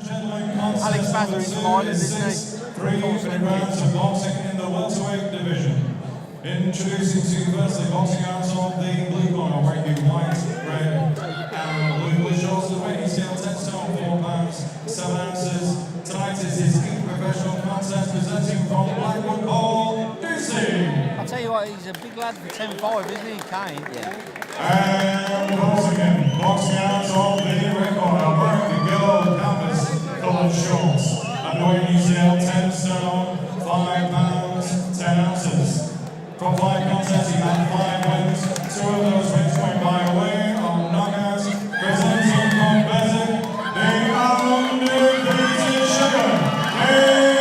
Alex Bazzer is smiling, isn't he? Three rounds of boxing in the welterweight division. Introducing to you firstly boxing out of the blue corner, wearing the white, red, and blue shorts. The weighing scale 10 stone, 4 pounds, 7 ounces. Tonight is his 8th professional contest, presenting from Blackwood Hall, Ducie. I'll tell you what, he's a big lad for 10-5, isn't he, Kane? Yeah. And once again, boxing out of the red corner, wearing the gold canvas coloured shorts. And weighing scale 10 stone, 5 pounds, 10 ounces. From 5 contests, he had 5 wins. 2 of those wins going by way of knockouts. Presenting from Bezek, the undefeated sugar, Kane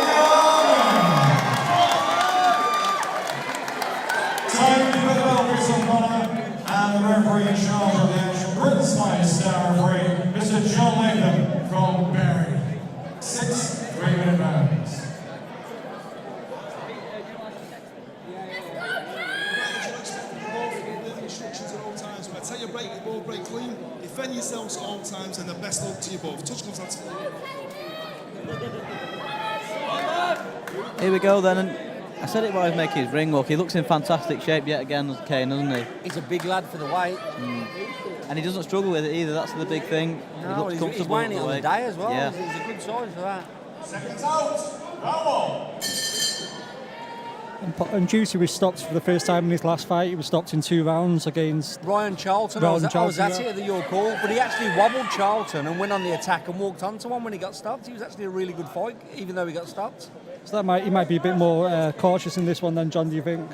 Gardner. Time to the bell, Chris O'Connor, and the referee in charge of the action, Britain's finest star referee, Mr. John Latham from Barry. 6 3-minute rounds. Take your break, your ball break clean, defend yourselves at all times, and the best luck to you both. Touch comes out. Here we go then, and I said it while he was making his ring walk. He looks in fantastic shape yet again, Kane, doesn't he? He's a big lad for the weight. And he doesn't struggle with it either, that's the big thing. No, he looks comfortable. He's weighing it on the day as well. Yeah. He's a good size for that. Seconds out, round 1. And Ducie was stopped for the first time in his last fight. He was stopped in 2 rounds against Ryan Charlton. I was at it at the York Hall, but he actually wobbled Charlton and went on the attack and walked onto one when he got stopped. He was actually a really good fight, even though he got stopped. So he might be a bit more cautious in this one then, John, do you think?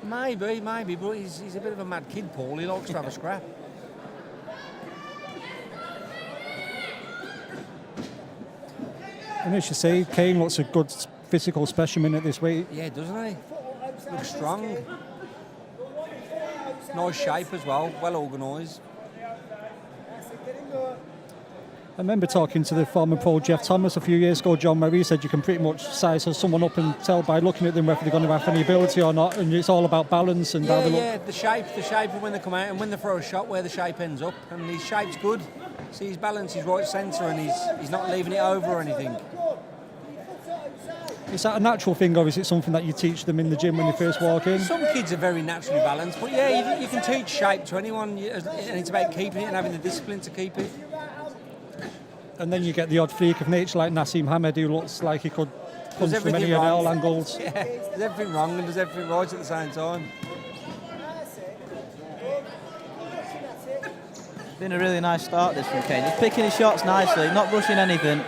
Maybe, but he's a bit of a mad kid, Paul. He likes to have a scrap. And as you say, Kane looks a good physical specimen at this weight. Yeah, doesn't he? Looks strong. Nice shape as well, well organised. I remember talking to the former pro Jeff Thomas a few years ago, John, where he said you can pretty much size someone up and tell by looking at them whether they're going to have any ability or not, and it's all about balance and how they look. Yeah, the shape of when they come out and when they throw a shot, where the shape ends up, and his shape's good. See, his balance is right centre, and he's not leaving it over or anything. Is that a natural thing, or is it something that you teach them in the gym when they first walk in? Some kids are very naturally balanced, but yeah, you can teach shape to anyone, and it's about keeping it and having the discipline to keep it. And then you get the odd freak of nature like Nassim Hamed, who looks like he could punch from any and all angles. Yeah, there's everything wrong and there's everything right at the same time. It's been a really nice start this from Kane. He's picking his shots nicely, not rushing anything.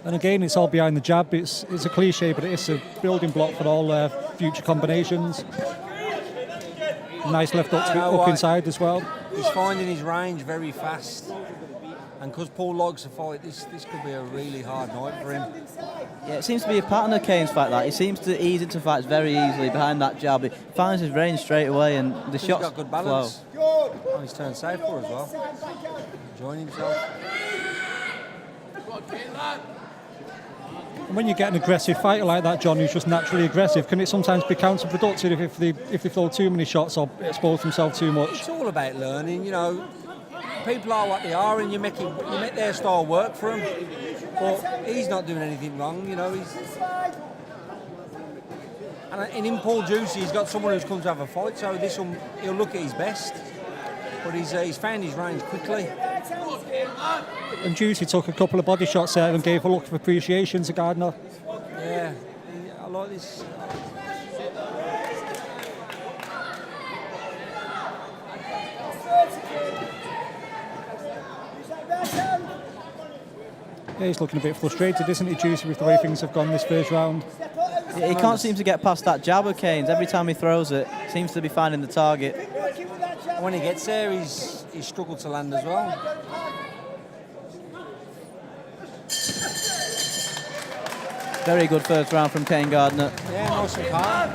And again, it's all behind the jab. It's a cliche, but it's a building block for all future combinations. Nice left up inside as well. He's finding his range very fast. And because Paul likes to fight, this could be a really hard night for him. Yeah, it seems to be a pattern of Kane's fight that. He seems to ease into fights very easily behind that jab. He finds his range straight away and the shots got good balance. flow. Oh, he's turned safer as well. Enjoying himself. And when you get an aggressive fighter like that, John, who's just naturally aggressive, can it sometimes be counterproductive if they throw too many shots or expose themselves too much? It's all about learning, you know. People are what they are, and you make their style work for them. But he's not doing anything wrong, you know. And in Paul Ducie, he's got someone who's come to have a fight, so he'll look at his best. But he's found his range quickly. And Ducie took a couple of body shots there and gave a look of appreciation to Gardner. Yeah, I like this. Yeah, he's looking a bit frustrated, isn't he, Ducie, with the way things have gone this first round? He can't seem to get past that jab of Kane's. Every time he throws it, seems to be finding the target. When he gets there, he's struggled to land as well. Very good first round from Kane Gardner. Yeah, nice and calm.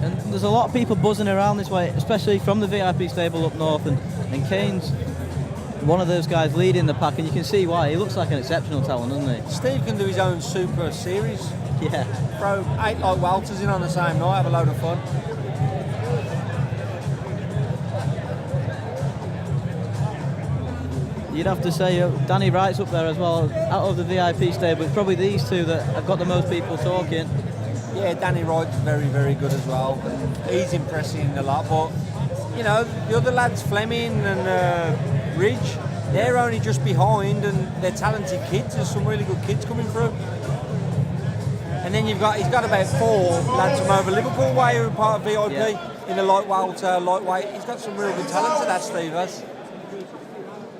And there's a lot of people buzzing around this way, especially from the VIP stable up north, and Kane's one of those guys leading the pack, and you can see why. He looks like an exceptional talent, doesn't he? Steve can do his own super series. Yeah. Throw 8 like Walters in on the same night, have a load of fun. You'd have to say Danny Wright's up there as well. Out of the VIP stable, it's probably these two that have got the most people talking. Yeah, Danny Wright's very, very good as well. He's impressing a lot, but you know, the other lads, Fleming and Ridge, they're only just behind, and they're talented kids. There's some really good kids coming through. And then he's got about 4 lads from over Liverpool way who are part of VIP in the lightweight. He's got some real good talent to that, Steve has.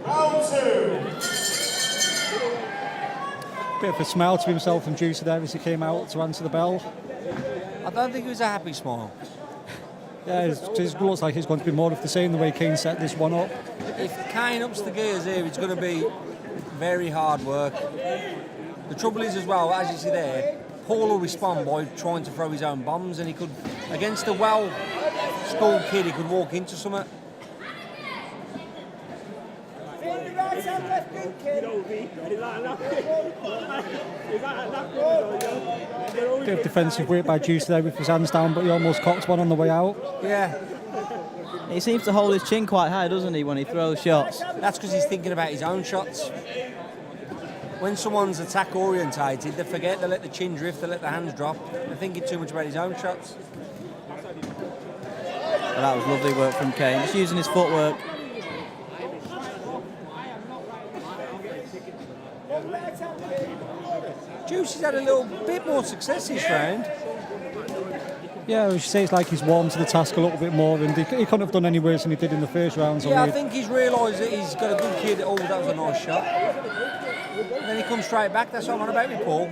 Round 2. Bit of a smile to himself from Ducie there as he came out to answer the bell. I don't think it was a happy smile. Yeah, it looks like it's going to be more of the same the way Kane set this one up. If Kane ups the gears here, it's going to be very hard work. The trouble is as well, as you see there, Paul will respond by trying to throw his own bombs, and he could, against a well-schooled kid, he could walk into something. Bit of defensive work by Ducie there with his hands down, but he almost cocked one on the way out. Yeah. He seems to hold his chin quite high, doesn't he, when he throws shots? That's because he's thinking about his own shots. When someone's attack orientated, they forget, they let the chin drift, they let the hands drop. They're thinking too much about his own shots. Well, that was lovely work from Kane, just using his footwork. Ducie's had a little bit more success this round. Yeah, I should say it's like he's warmed to the task a little bit more, and he couldn't have done any worse than he did in the first round. Yeah, I think he's realised that he's got a good kid. Oh, that was a nice shot. And then he comes straight back. That's what I'm on about with Paul.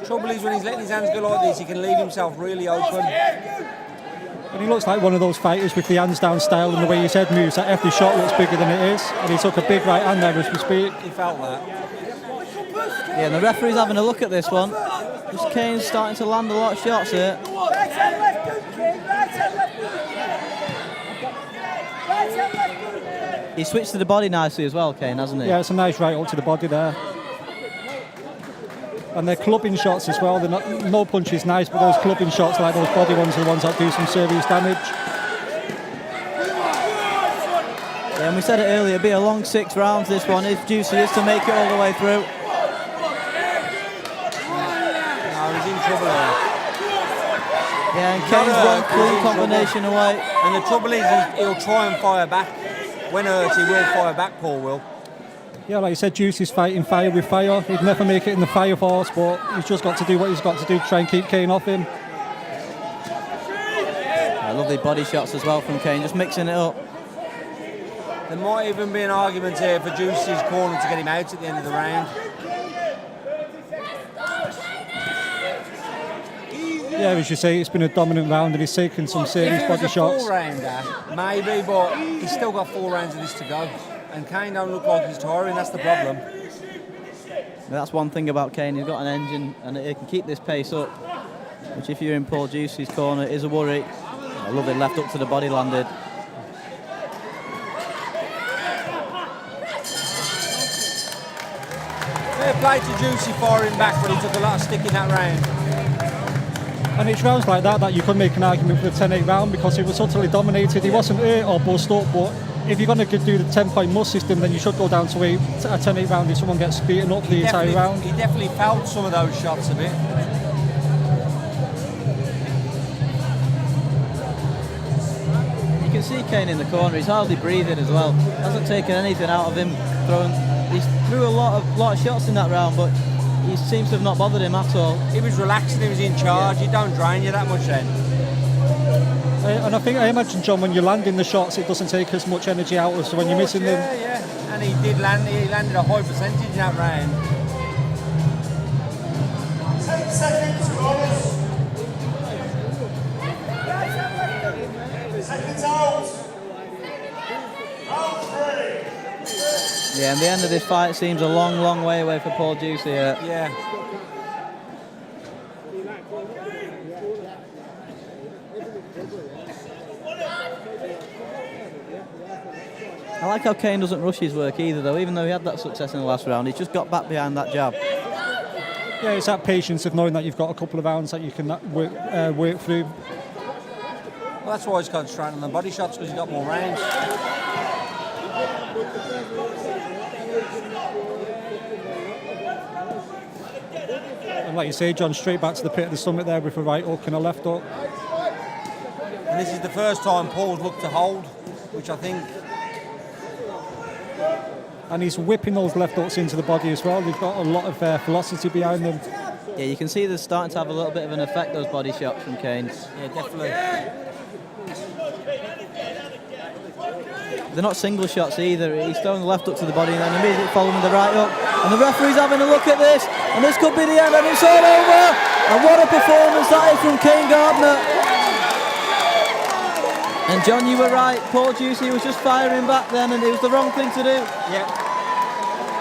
Trouble is when he's letting his hands go like this, he can leave himself really open. And he looks like one of those fighters with the hands down style and the way his head moves. That every shot looks bigger than it is, and he took a big right hand there as we speak. He felt that. Yeah, and the referee's having a look at this one. Just Kane's starting to land a lot of shots here. He switched to the body nicely as well, Kane, hasn't he? Yeah, it's a nice right up to the body there. And they're clubbing shots as well. They're not, no punch is nice, but those clubbing shots, like those body ones, are the ones that do some serious damage. Yeah, and we said it earlier, it'll be a long 6 rounds this one if Ducie is to make it all the way through. No, he's in trouble there. Yeah, and Kane's one clean combination away. And the trouble is, he'll try and fire back. When hurt, he will fire back, Paul will. Yeah, like you said, Ducie's fighting fire with fire. He'd never make it in the fire force, but he's just got to do what he's got to do to try and keep Kane off him. Yeah, lovely body shots as well from Kane, just mixing it up. There might even be an argument here for Ducie's corner to get him out at the end of the round. Yeah, as you say, it's been a dominant round and he's taken some serious If it was body a shots. 4-rounder, maybe, but he's still got 4 rounds of this to go. And Kane don't look like he's tiring, that's the problem. That's one thing about Kane, he's got an engine and he can keep this pace up, which if you're in Paul Ducie's corner is a worry. I love it, left up to the body landed. Fair play to Ducie firing back, but he took a lot of stick in that round. And it's rounds like that you could make an argument for the 10-8 round because he was utterly dominated. He wasn't hurt or bust up, but if you're going to do the 10-point must system, then you should go down to a 10-8 round if someone gets beaten up the entire round. He definitely felt some of those shots a bit. You can see Kane in the corner, he's hardly breathing as well. Hasn't taken anything out of him throwing. He threw a lot of shots in that round, but he seems to have not bothered him at all. He was relaxed and he was in charge. He don't drain you that much then. And I imagine, John, when you're landing the shots, it doesn't take as much energy out as when you're missing them. Yeah. And he did land. He landed a high percentage in that round. 10 seconds, bonus. Seconds out. Round 3. Yeah, and the end of this fight seems a long, long way away for Paul Ducie here. Yeah. I like how Kane doesn't rush his work either, though. Even though he had that success in the last round, he's just got back behind that jab. Yeah, it's that patience of knowing that you've got a couple of rounds that you can work through. Well, that's why he's concentrating on the body shots, because he's got more rounds. And like you say, John, straight back to the pit of the stomach there with a right hook and a left hook. And this is the first time Paul's looked to hold, which I think... And he's whipping those left hooks into the body as well. They've got a lot of velocity behind them. Yeah, you can see they're starting to have a little bit of an effect, those body shots from Kane. Yeah, definitely. They're not single shots either. He's throwing the left hook to the body and then immediately following the right hook. And the referee's having a look at this. And this could be the end and it's all over. And what a performance that is from Kane Gardner. And John, you were right. Paul Ducie was just firing back then and it was the wrong thing to do. Yeah.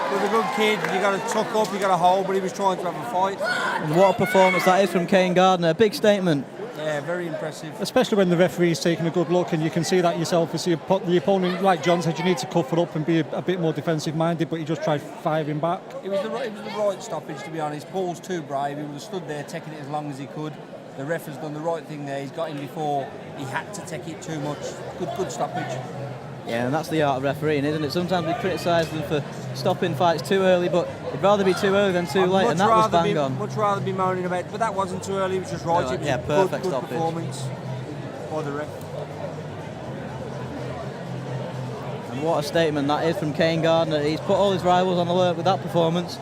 He was a good kid. You got to tuck up, you got to hold, but he was trying to have a fight. And what a performance that is from Kane Gardner. A big statement. Yeah, very impressive. Especially when the referee's taking a good look and you can see that yourself as the opponent, like John said, you need to cough it up and be a bit more defensive minded, but he just tried firing back. It was the right stoppage, to be honest. Paul's too brave. He would have stood there taking it as long as he could. The ref has done the right thing there. He's got him before he had to take it too much. Good stoppage. Yeah, and that's the art of refereeing, isn't it? Sometimes we criticise them for stopping fights too early, but it'd rather be too early than too late, and that was bang on. Much rather be moaning about it, but that wasn't too early. It was just right. No, It was yeah, a perfect good stoppage. Performance by the ref. And what a statement that is from Kane Gardner. He's put all his rivals on alert with that performance.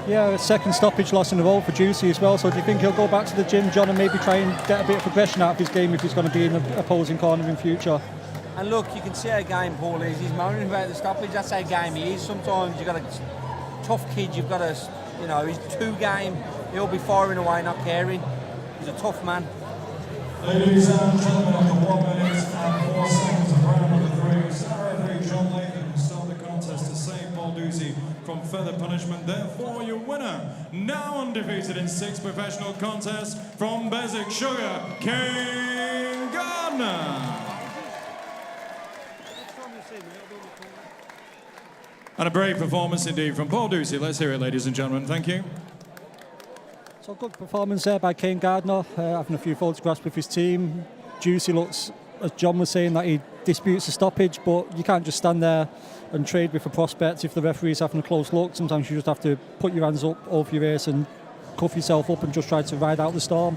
Yeah, a second stoppage loss in a row for Ducie as well. So do you think he'll go back to the gym, John, and maybe try and get a bit of progression out of his game if he's going to be in the opposing corner in future? And look, you can see how game Paul is. He's moaning about the stoppage. That's how game he is. Sometimes you've got a tough kid. You've got to, you know, he's too game. He'll be firing away, not caring. He's a tough man. Ladies and gentlemen, after 1 minute and 4 seconds of round number 3, star referee John Latham stopped the contest to save Paul Ducie from further punishment. Therefore, your winner, now undefeated in 6 professional contests from Basic Sugar, Kane Gardner. And a brave performance indeed from Paul Ducie. Let's hear it, ladies and gentlemen. Thank you. So good performance there by Kane Gardner, having a few photographs with his team. Ducie looks, as John was saying, that he disputes the stoppage, but you can't just stand there and trade with a prospect if the referee's having a close look. Sometimes you just have to put your hands up over your ears and cuff yourself up and just try to ride out the storm.